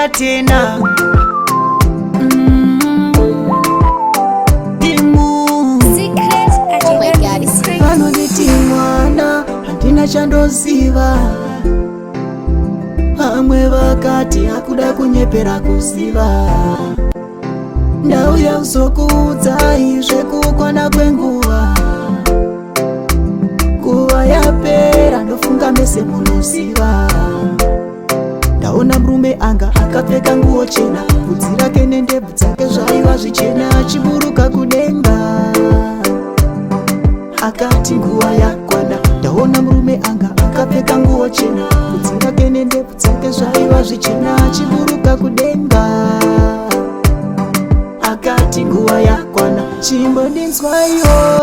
kuita tena. Vanonditi mwana handina chandoziva, vamwe vakati akuda kunyepera kuziva. Ndauya kuzokuudzai zvekukwana kwenguva, nguva yapera ndofunga mese munoziva. Ndaona murume anga akapfeka nguo chena, bvudzi rake nendebvu dzake zvaiva zvichena, achiburuka kudenga akati nguva yakwana. Ndaona murume anga akapfeka nguo chena, bvudzi rake nendebvu dzake zvaiva zvichena, achiburuka kudenga akati nguva yakwana. Chimbondinzwaiwo,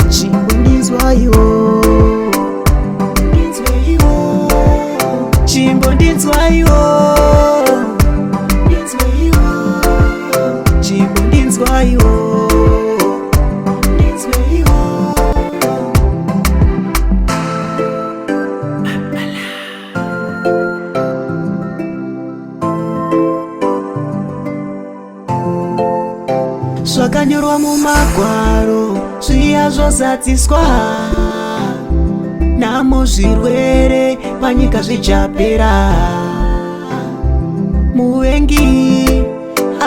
chimbondinzwaiwo, chimbondinzwaiwo, chimbondinzwaiwo. Zvakanyorwa mumagwaro zviya zvozadziswa, namo zvirwere panyika zvichapera. Muvengi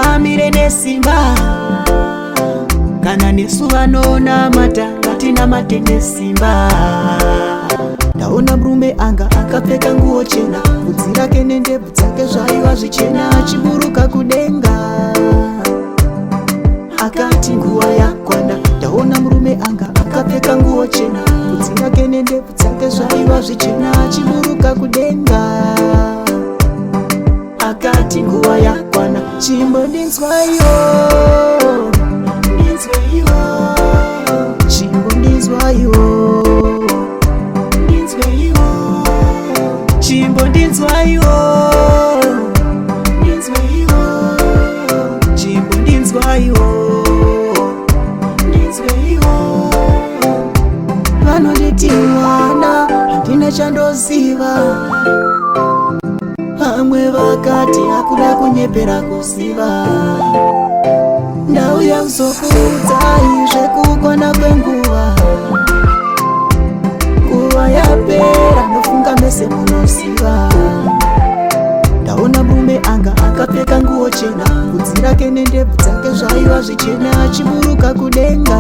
amire nesimba, kana nesu vanoona matanga tinamate nesimba. Ndaona murume anga akapfeka nguo chena, bvudzi rake nendebvu dzake zvaiva zvichena, achiburuka kudenga akati nguva yakwana. Ndaona murume anga akapfeka nguo chena, bvudzi rake nendebvu dzake zvaiva zvichena, achiburuka kudenga akati nguva yakwana. Chimbondinzwaiwo, chimbondinzwaiwo, chimbondinzwaiwo, chimbondinzwaiwo. Vanonditi mwana handina chandoziva, vamwe vakati akuda kunyepera kuziva. Ndauya kuzokuudzai zvekukwana kwenguva, nguva yapera ndofunga mese munoziva. Ndaona murume anga akapfeka nguo chena, bvudzi rake nendebvu dzake zvaiva zvichena, achiburuka kudenga